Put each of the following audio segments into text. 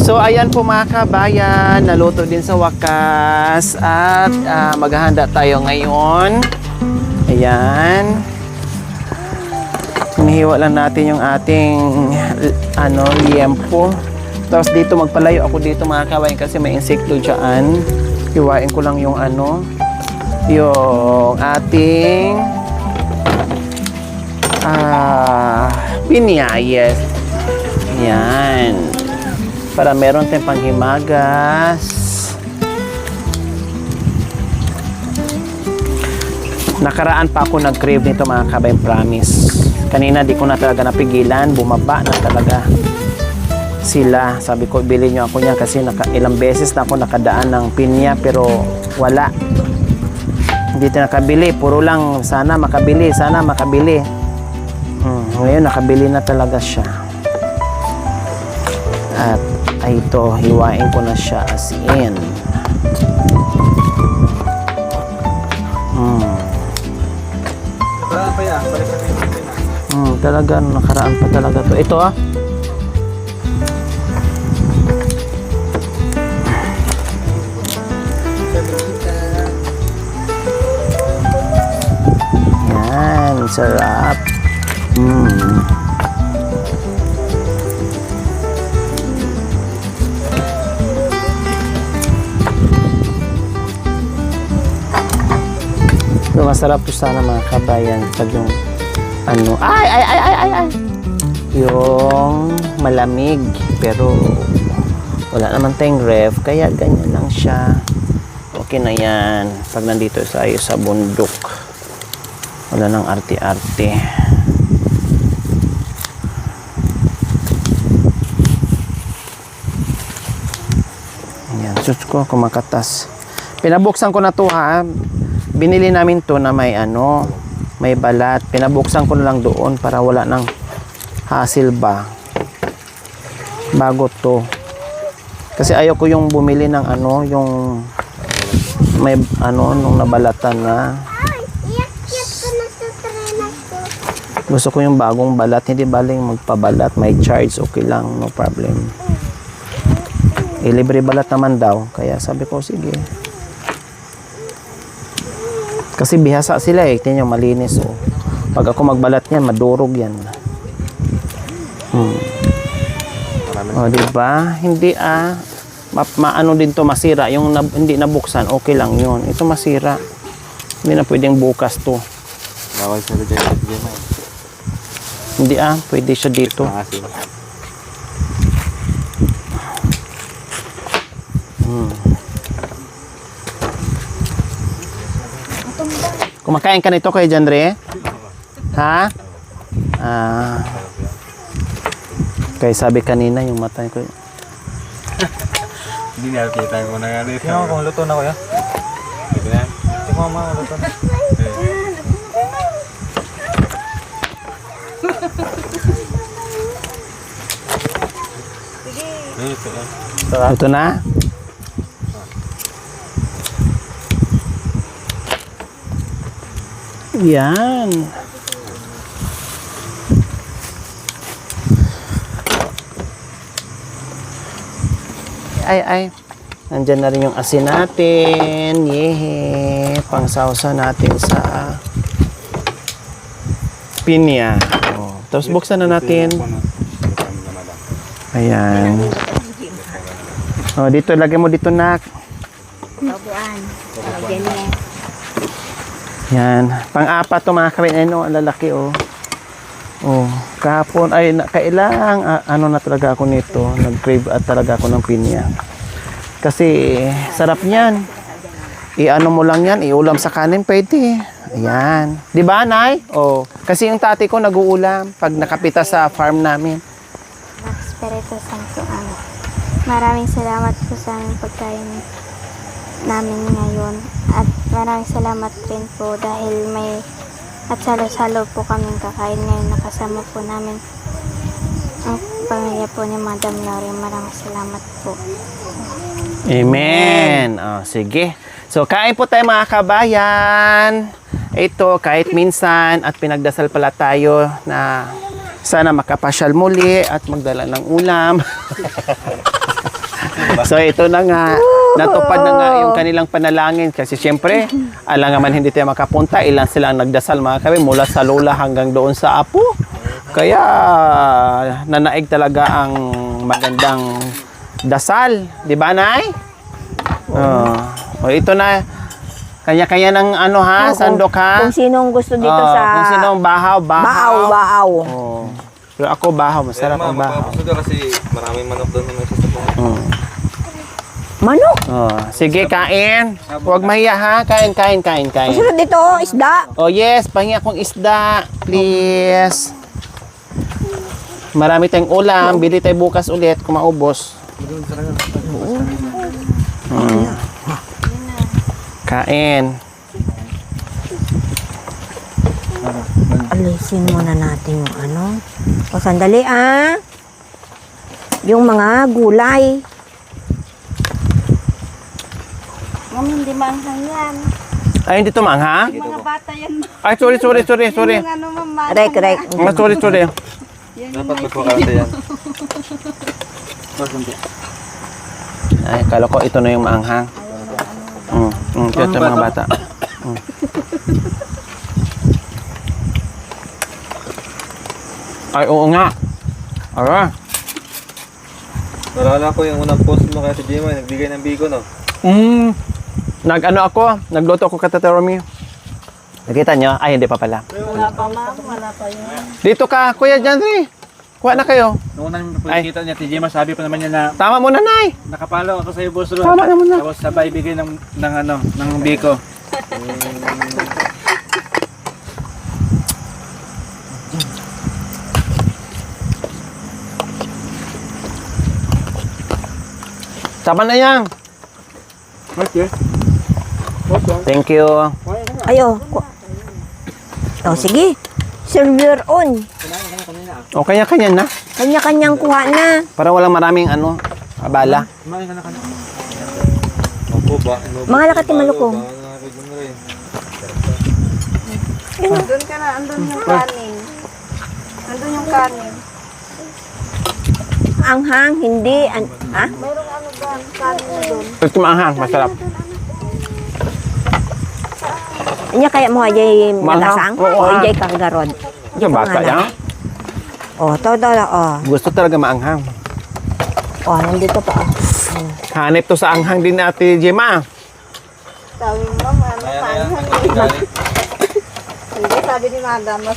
So ayan po mga kabayan, naluto din sa wakas at maghahanda tayo ngayon. Ayan. Hinihiwa lang natin yung ating liempo. Tapos dito magpalayo ako dito mga kabayan kasi may insekto dyan. Hiwain ko lang yung yung ating pinya, yes. Yan. Para meron tayong panghimagas. Nakaraan pa ako nag-crave nito mga kabayan, promise. Kanina di ko na talaga napigilan, bumaba na talaga sila. Sabi ko, bilhin nyo ako niyan kasi ilang beses na ako nakadaan ng pinya pero wala. Hindi tayo nakabili. Puro lang, sana makabili, sana makabili. Ngayon, nakabili na talaga siya. At ito, hiwain ko na siya as in. Nakaraan pa yan. Balik na rin. Talaga, nakaraan pa talaga to. Ito Yan, sarap. Masarap po sana mga kabayan pag yung yung malamig pero wala naman tayong ref kaya ganyan lang siya. Okay na yan pag nandito tayo sa bundok, wala nang arte-arte. Yan, sus ko kumakatas. Pinabuksan ko na to ha. Binili namin to na may may balat. Pinabuksan ko na lang doon para wala nang hassle ba. Bago to. Kasi ayaw ko yung bumili ng yung may nung nabalatan na. Gusto ko yung bagong balat, hindi baling magpabalat, may charge, okay lang, no problem. Libre balat naman daw, kaya sabi ko sige. Kasi bihasa sila tingnan nyo, malinis Pag ako magbalat niyan, madurog yan. Diba? Hindi maano din to masira. Yung hindi nabuksan, okay lang yun. Ito masira. Hindi na pwedeng bukas to. Bawal sa dyan. Hindi pwede siya dito. Kumakain ka nito kay Jandre? Ha? Kaya sabi kanina yung mata ko. Hindi na kita ko na nga rin. Tingnan mo kung luto na kuya. Pwede na. Tingnan mo luto na. Luto na? Yan. Ay. Nandyan na rin yung asin natin. Yehe. Pangsawsa natin sa pinya. Tapos buksan na natin. Ayan. Dito. Lagay mo dito, nak. Tabuan. Ganyan. Yan. Pang-apat to mga kabayan. Ang lalaki kahapon ay kailang na talaga ako nito. Nag-crave talaga ako ng pinya. Kasi sarap niyan. I-ano mo lang yan, iulam sa kanin pwede. Ayan. 'Di ba, Nay? Kasi yung tatay ko nag-uulam pag nakapita sa farm namin. Espiritu Santo. Maraming salamat po sa aming pagkain namin ngayon. At maraming salamat rin po dahil may at salo-salo po kaming kakain ngayon. Nakasama po namin ang pamilya po ni Madam Lori. Maraming salamat po. Amen. Sige. So, kain po tayo mga kabayan. Ito, kahit minsan at pinagdasal pala tayo na sana makapasyal muli at magdala ng ulam. So ito na nga, natupad na nga yung kanilang panalangin kasi syempre, alam naman hindi tayo makapunta, ilan sila ang nagdasal mga kabayan mula sa lola hanggang doon sa apo. Kaya nanaig talaga ang magandang dasal, di ba Nay? O ito na, kanya-kanya ng ano ha, sandok ha? Kung sinong gusto dito sa... Kung sinong bahaw. Baaw. Oh. Pero ako bahaw, masarap ang bahaw. Mapapasok ka kasi maraming manok doon na sa sabong. Manok. Oh, sige, kain. Huwag mahiya ha. Kain. Sunod dito, isda. Oh yes, pahingi akong isda. Please. Marami tayong ulam. Bili tayo bukas ulit kung maubos. Kain. Alisin muna natin yung ano. O, sandali yung mga gulay. Ma'am, hindi manghang yan. Ay, hindi ito mangha? Mga bata yan. Ay, sorry. Yung ano, ma'am, Rek. Sorry. Dapat magpakarte yan. Ay, kala ko ito na yung maanghang. Ito mga bata. Ay, oo nga. Ara. Nalala ko yung unang post mo kaya si Jema, nagbigay ng bigo, no? Nagluto ako katatarami. Nakita nyo? Ay, hindi pa pala. Wala pa, ma'am. Wala pa yun. Dito ka, Kuya Janry. Kuha na kayo. Noong unang pagkita niya, Tijima, sabi pa naman niya na Tama mo na, Nay. nakapalo ako sa iyo, boss Ron. Tama naman na. Tapos sabay bigay ng biko. Tama na yan. Okay. Thank you. Ayo. Sige. Serve your own. O, kanya-kanya na. Kanya-kanyang kuha na. Para walang maraming abala. Kumain ka na kanina. Opo ba? Mga lakati malukong. Andun ka na. Andun yung kanin. Andun yung kanin. Anghang, hindi. Mayroong ano ba? Kanin na doon. Ito maanghang, masarap. Anya kaya mo ajay matasang? Oo, O ajay kagarod. Ito bata yan. To. Gusto talaga maanghang. Nandito pa. Hanip to sa anghang din natin, Jema. Sabi mo, ma'am, ano, manghang. Hindi, sabi ni Madam, mas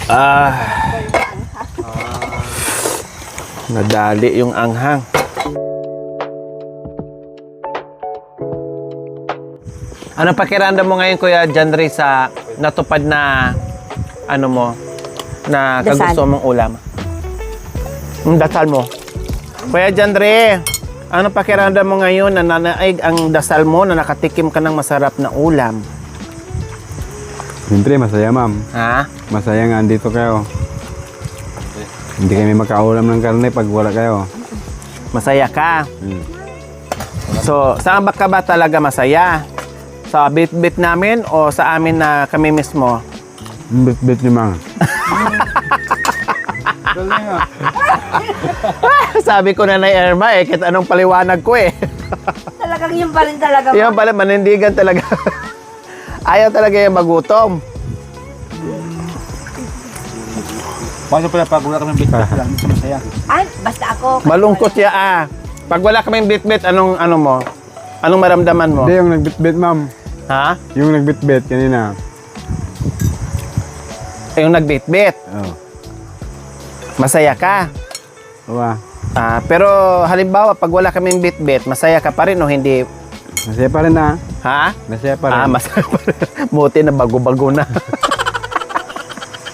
Nadali yung anghang. Ano pakiramdam mo ngayon, Kuya Janry, sa natupad na na Dasal. kagusto mong ulam? Yung dasal mo. Kuya Janry, ano pakiramdam mo ngayon na nanaig ang dasal mo na nakatikim ka ng masarap na ulam? Siyempre, masaya ma'am. Ha? Masaya nga andito kayo. Hindi kami makaulam ng karne pag wala kayo. Masaya ka? So, saan ba ka ba talaga masaya? Sa bit-bit namin o sa amin na kami mismo? Bit-bit ni Mang. Sabi ko na Irma kahit anong paliwanag ko Talagang yun pa rin talaga. Yan pala, manindigan talaga. Ayaw talaga yung magutom. Paano pala pag wala kami biko lang, hindi masaya. Basta ako. Malungkot siya Pag wala kaming bit-bit, anong mo? Anong maramdaman mo? Hindi, yung nagbit-bit ma'am. Ha? Yung nagbit-bit kanina. Yung nagbit-bit. Oh. Masaya ka. Diba? Pero halimbawa, pag wala kaming bit-bit, masaya ka pa rin o hindi? Masaya pa rin na. Ha? Masaya pa rin. Masaya pa rin. Buti na bago-bago na.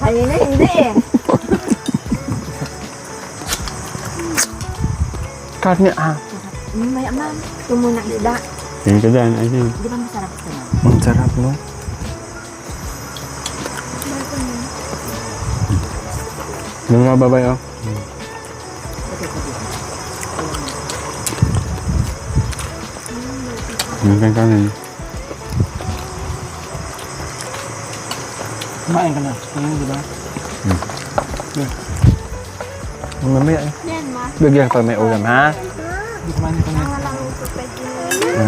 Kanina hindi Karne, Mamaya ma'am, ito muna isda. Tingin ka dyan. Ay, sige. Di ba masarap ito ma'am? Ang sarap, no? Doon nga babay, oh. Yung kang kanin. Kumain ka na. Di ba? Mamaya Yan, ma. Bigyan pa may ulam, ha?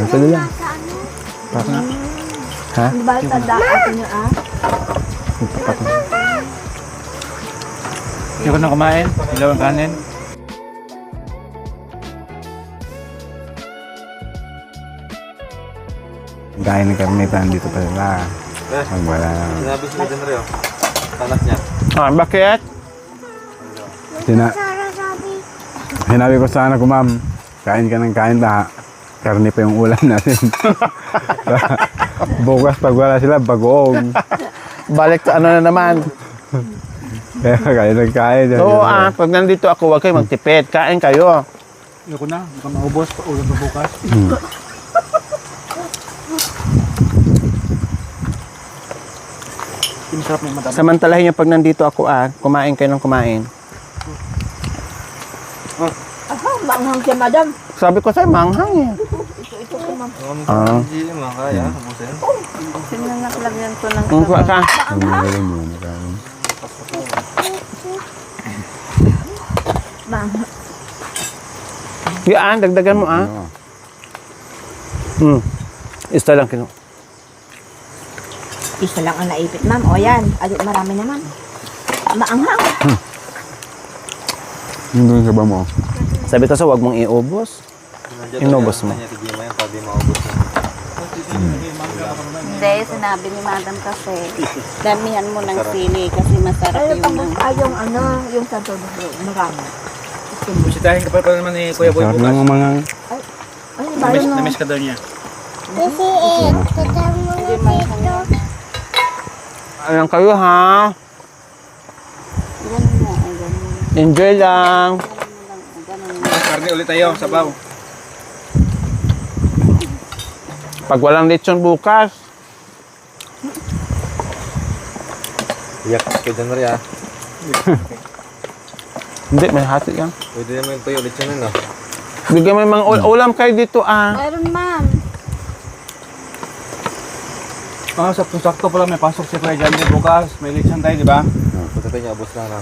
Sige lang. Parang, ha? Di ba tanda ako niyo Hindi ko na kumain. Ilaw ang kanin. Dahil ng karnitan dito pa sila. Pag wala na. Sinabi si John Rio. Anak niya. Ah, bakit? Sinabi ko sa anak ko, ma'am, kain ka ng kain ba? Karne pa yung ulam natin. Bukas pag wala sila, bagoong. Balik sa ano na naman. Kaya kain ng kain. Oo, pag nandito ako, huwag kayo magtipid. Kain kayo. Ayoko na. Baka maubos. Ulam na bukas. Masarap na yung mata. Samantalahin nyo pag nandito ako, kumain kayo ng kumain. Aha, maanghang siya, madam. Sabi ko sa'yo, manghang eh. Ito po, ma'am. Hindi mo kaya. Ubusin. Sinanaklavyan ko ng Ang kuha ka. Ang magaling mo. Magaling. Maanghang. Yan, dagdagan mo Oo. Isa lang kinu. Isa lang ang naipit, ma'am. O yan, marami naman. Maanghang. Yung doon sa ba mo? Sabi ko sa huwag mong iubos. Inubos mo. Kanya tigil mo yan. Pwede maubos mo. Hindi, sinabi ni madam kasi, damihan mo ng sili kasi masarap Ay, yung yung ano, yung santo marami. Busitahin ka pa naman ni Kuya Boy Sarap bukas. ng mga... Ay, bayo no. Na-miss ka daw niya. Ayan kayo ha. ganun mo, ay ganun. Enjoy lang. Karne ulit tayo. Sabaw. Pag walang lechon bukas, Iyak kay John Rio. hindi, may hati yan. Pwede naman yung tuyo ulit yun. Bigyan mo yung mga ulam kayo dito Meron ma'am. Sakto pala may pasok si Kuya John Rio bukas. May lechon tayo, di ba? Pagkatay niya, ubos na.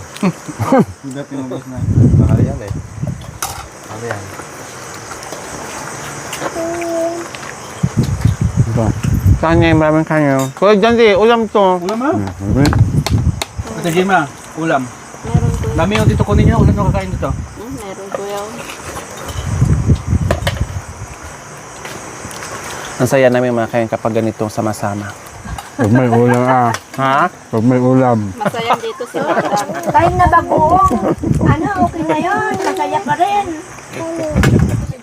Hindi pinubos na. Bakal yan eh. Ano yan? Ito. Kanya, maraming kanya. Kuya John, ulam to. Ulam ha? Okay. Ate Jima, ulam. Meron kuya. Dami yung dito kunin niyo. Ulam na kakain dito. Meron kuya. Ang saya namin mga kayo kapag ganito sama-sama. Pag may ulam Ha? Pag may ulam. Masaya dito si madam. Kahit na bagoong. Ano, okay na yun. Masaya pa rin.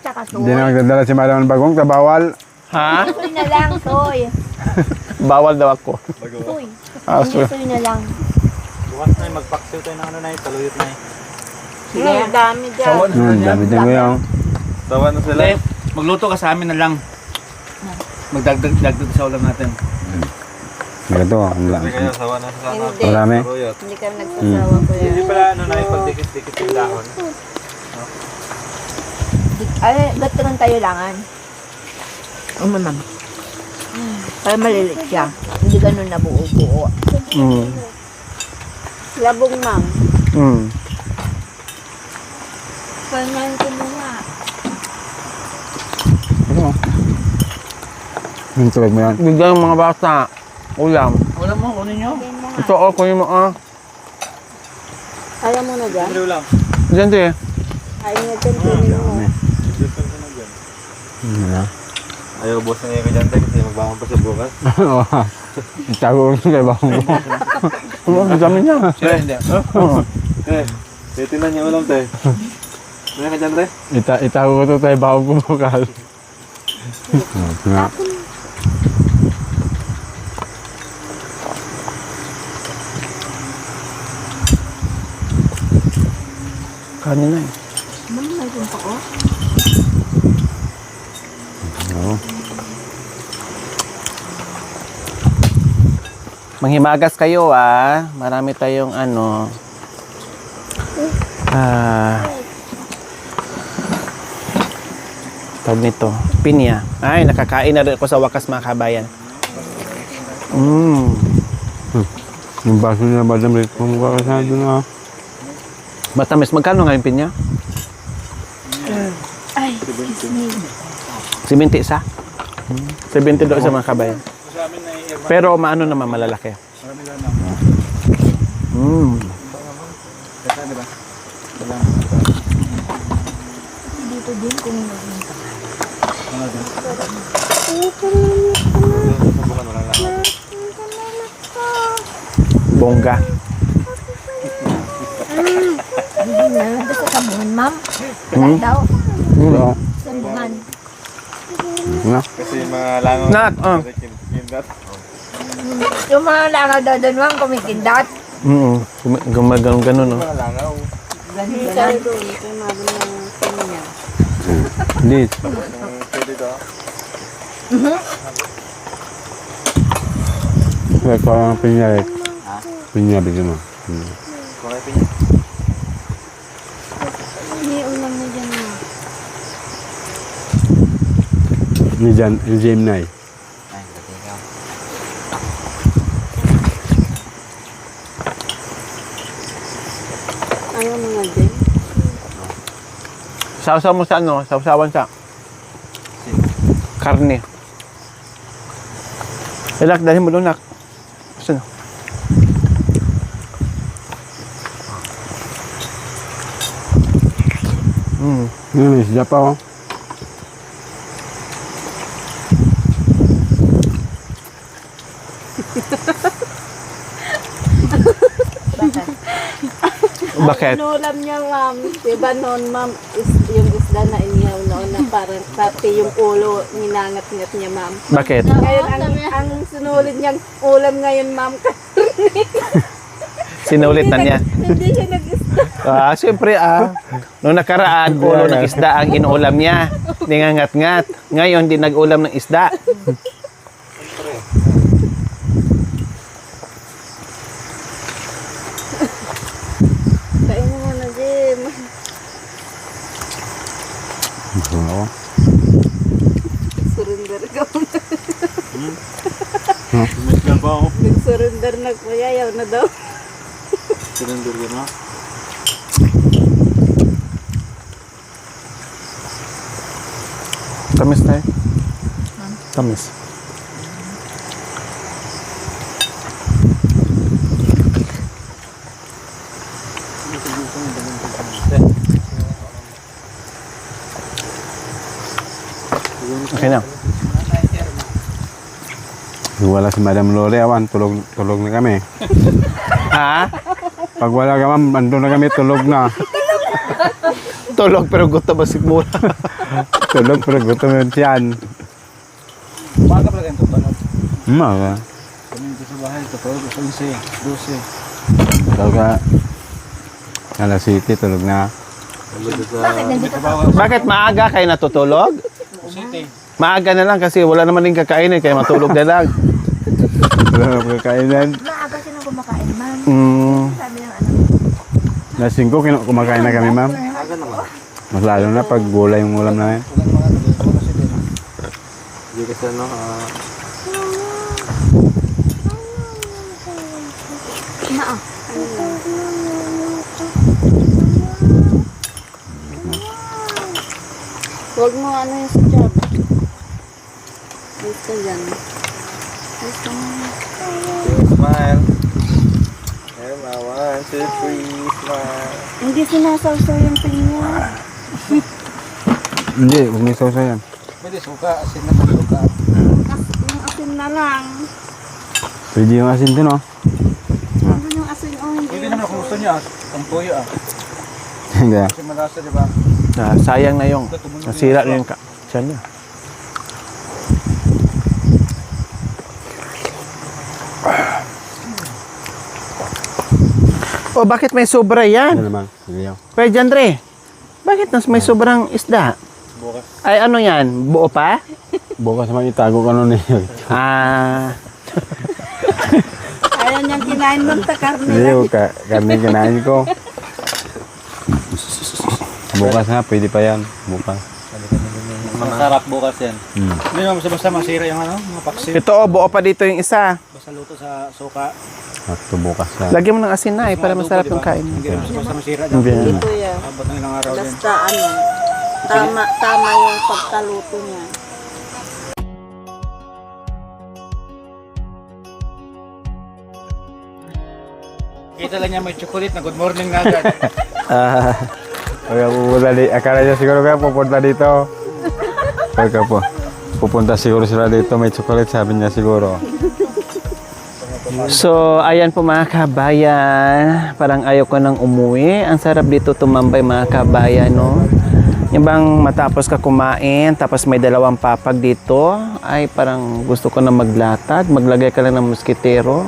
Tsaka Hindi na magdadala si Madam ng bagong bawal. Ha? soy na lang, soy. Bawal daw ako. Soy. Sorry. Soy na lang. Bukas na yung magpaksiw tayo ng ano na yung taluyot na Sige. Ang dami dyan. Dami din ko yung... Tawa na sila. Hindi, magluto ka sa amin na lang. Magdagdag sa ulam natin. Ito, ang Sabi kayo, sawa na sa sana. Hindi. Marami. Ruyot. Hindi kami nagsasawa kuya. Hindi pala ano na yung pagdikit-dikit yung dahon. Ay, ba't naman tayo langan? Ma'am. Kaya malilit siya. Hindi ganun na buo-buo. Labong ma'am. Panyan ko mo nga. Ito. Yung tulad mo yan. Bigyan yung mga bata. Ulam. Ulam mo, kunin nyo. Ito, kunin mo Ayaw mo na dyan? Hindi ulam. Diyan, di. Ayaw mo dyan, kunin mo. Ayaw, ubos na ngayon kay John Rio kasi magbangon pa siya bukas. Itago ko kay bagong ko. Ang dami niya. Sila hindi. Titignan niya ulam tayo. Ano kay John Rio? Itago ko ito tayo bagong ko bukas. Nga. Kanin na eh. Ma'am, may punta ko. Oo. Manghimagas kayo Marami tayong tawag nito, pinya. Ay, nakakain na rin ako sa wakas mga kabayan. Yung baso niya, Madam Rit, pumukha ka sa doon Matamis, magkano nga yung pinya? 70 isa? 70 doon sa mga kabayan. Pero maano naman malalaki. Dito din kung Bongga. nalanda sa sambungan, ma'am. Wala daw. Oo. Sambungan. Ano? Kasi mga langaw. Nak, Kindat. Yung mga langaw daw doon, ma'am, kumikindat. Gumagano no. Mga langaw. Hindi. Pwede daw. Kaya ko ang pinya eh. Pinya bigyan mo. Kung ay pinya. Hindi ulam na dyan na. Ni Jan, Gemini. Ayaw na nga dyan. Sausaw mo sa ano? Sausawan sa karne. Ilak, dahil mo doon, nak. Gusto na. May isda pa oh. Bakit? Inulam niya, ma'am. Diba noon, ma'am, yung isda na inihaw noon na parang pati yung ulo, ninangat-ngat niya, ma'am. Bakit? Ngayon, ang sinulit niyang ulam ngayon, ma'am, Sinulit na niya. hindi siya nag-isda. Siyempre Nung nakaraan, ulo ng isda ang inuulam niya. Ningangat-ngat. Ngayon, di nag-ulam ng isda. Kain mo muna, Jim. Oo. Surrender ka muna. Mission pa ako. Nag-surrender na kuya, yaw na daw. Surrender ka na. Tamis tayo. Tamis. Okay na. Wala si Madam Lore, awan, tulog na kami. Ha? Pag wala ka ma'am, andun na kami, tulog na. Tulog pero gusto ba sigmura? Tulog pero gutom yun siyan. Umaga pala kayong tutanod. Umaga. Kami dito sa bahay, tutulog, 11, 12. Tulog ka. Alas 7, tulog na. Bakit nandito ka? Bakit maaga kayo natutulog? City. Maaga na lang kasi wala naman din kakainin kaya matulog na lang. Wala na kainan. Maaga silang kumakain, ma'am. Sabi ng ano. Alas 5, kumakain na kami ma'am. Mas lalo na pag gulay yung ulam namin. Hindi kasi ano, Huwag mo ano yung sa job. Ayos ka dyan. Ayos ka na. smile. Emma, 1, 2, 3, smile. Hindi sinasawsaw yung pinya. Hindi, huwag may sausa yan. Pwede suka, asin na suka. Yung asin na lang. Pwede yung asin din oh. Ano yung asin o hindi? Pwede naman kung gusto niya, ang tuyo Hindi. Kasi malasa, di ba? Sayang na yung nasira na yung tiyan niya. Oh, bakit may sobra Ano yan? naman? Sige oh. Kuya Jandre, bakit may sobrang isda? Bukas. Ay, ano yan? Buo pa? Bukas naman itago ka nun eh. Ayaw niyang kinain ng takarne Hindi, lang. karne kinain ko. Bukas na, pwede pa yan. Bukas. Masarap bukas yan. Hindi naman basta masira yung ano, mga paksi. Ito, buo pa dito yung isa. Basta luto sa suka. At bukas na. Lagyan mo ng asin na para masarap yung kain. Hindi naman basta masira. Hindi. Hindi kuya. Abot ng ilang araw din. Basta ano. Tama yung pagkaluto niya. Kita lang niya may chocolate na good morning na agad. Kaya pupunta akala niya siguro kaya pupunta dito. Kaya po, pupunta siguro sila dito, may chocolate sabi niya siguro. So, ayan po mga kabayan. Parang ayaw ko nang umuwi. Ang sarap dito tumambay mga kabayan, no? Yung bang matapos ka kumain, tapos may dalawang papag dito, ay parang gusto ko na maglatad, maglagay ka lang ng muskitero.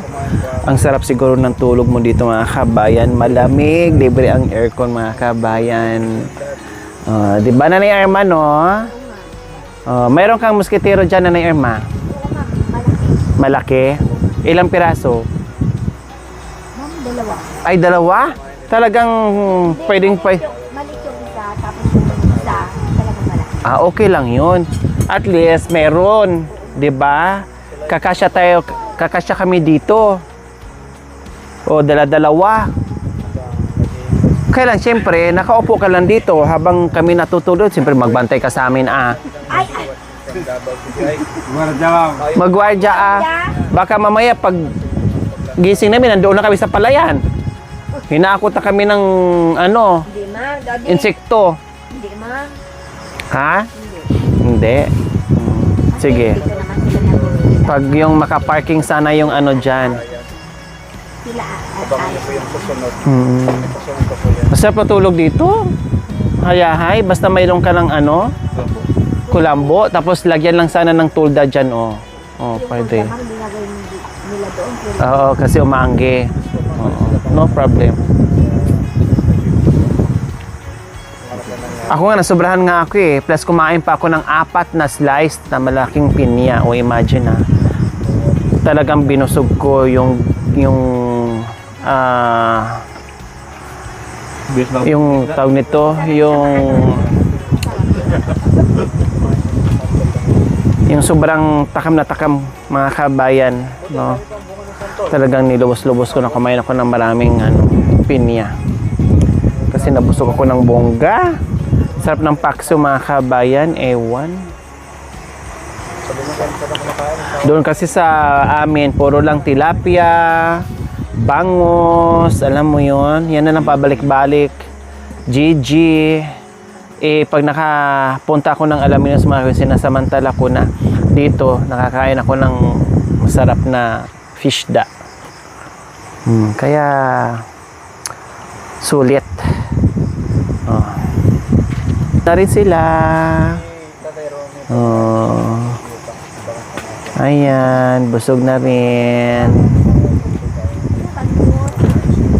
Ang sarap siguro ng tulog mo dito mga kabayan. Malamig, libre ang aircon mga kabayan. Di ba na ni Irma, no? Mayroon kang muskitero dyan na ni Irma? Malaki. Ilang piraso? Dalawa. Ay, dalawa? Talagang pwedeng Maliit yung isa, tapos yung isa, talagang malaki. okay lang yun. At least meron, 'di ba? Kakasya kami dito. O dala-dalawa. Kailan siyempre, nakaupo ka lang dito habang kami natutulog, siyempre magbantay ka sa amin Magwardya Baka mamaya pag gising namin, nandoon na kami sa palayan. Hinakot na kami ng Hindi ma, Gabi. insekto. Hindi ma. Ha? Hindi. Sige. Dito naman sila nag-uwi. Pag yung makaparking sana yung dyan. Sila at tayo. Masarap matulog dito. Hayahay. Basta mayroon ka ng kulambo. Tapos lagyan lang sana ng tulda dyan, pwede. Ang ginagawin nila doon. Oo, kasi umaangge. Oo, no problem. Ako nga, nasobrahan nga ako Plus kumain pa ako ng 4 na slice na malaking pinya. O imagine talagang binusog ko yung tawag nito, yung sobrang takam na takam mga kabayan, no? Talagang nilubos-lubos ko na kumain ako ng maraming pinya. Kasi nabusog ako ng bongga. Sarap ng pakso mga kabayan, ewan. Doon kasi sa amin, puro lang tilapia, bangos, alam mo yon, yan na lang pabalik-balik. Gigi. Pag nakapunta ako ng Alaminos mga sinasamantala ko na dito, nakakain ako ng masarap na fishda. Kaya sulit. Na rin sila. Ayan, busog na rin.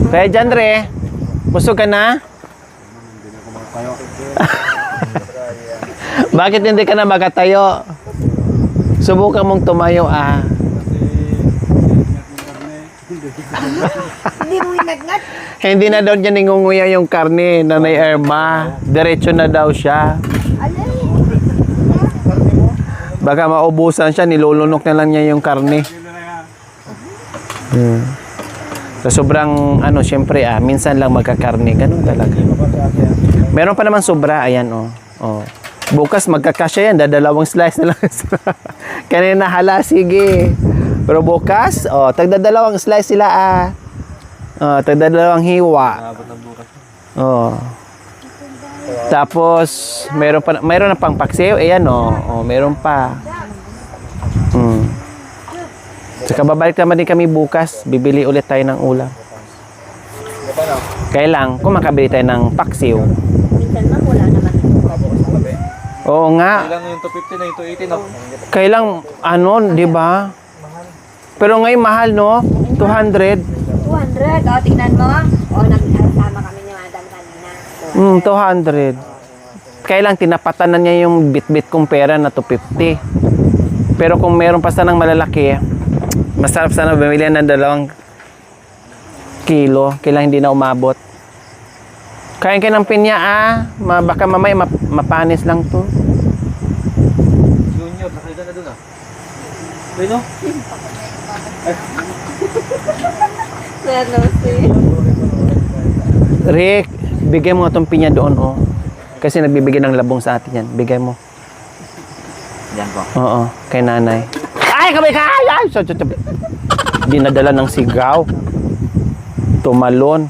Kaya dyan, Re, busog ka na? Bakit hindi ka na makatayo? Subukan mong tumayo, Hindi mo inagnat. Hindi na daw niya ningunguya yung karne na may Irma. Diretso na daw siya. Baka maubusan siya, nilulunok na lang niya yung karne. So, sobrang, syempre, minsan lang magkakarne. Ganun talaga. Meron pa naman sobra, ayan, Bukas magkakasya yan, dadalawang slice na lang. Kanina, hala, sige. Pero bukas, tagdadalawang slice sila, tagdadalawang hiwa. Tapos, mayroon na pang paksiw, ayan, meron pa. Saka babalik naman din kami bukas, bibili ulit tayo ng ulam. Kaya lang, kung makabili tayo ng paksiw. Minsan ma, wala naman. Oo nga. Ilang yung 250 na yung 280 no? Kailang, di ba? Pero ngayon mahal, no? 200. 200. Tingnan mo. Nagsama kami ni Madam kanina. 200. Kailang tinapatan na niya yung bit-bit kong pera na 250. Pero kung meron pa sanang malalaki, masarap sana bumili ng 2 kilo. Kailang hindi na umabot. Kain kayo ng pinya, baka mamaya mapanis lang to. Junior, nakita na dun Pino? Ano si? Rick, bigay mo nga itong pinya doon, Kasi nagbibigay ng labong sa atin yan. Bigay mo. Yan po. Oo, kay nanay. Ay, kamay ka! Ay! Dinadala ng sigaw. Tumalon.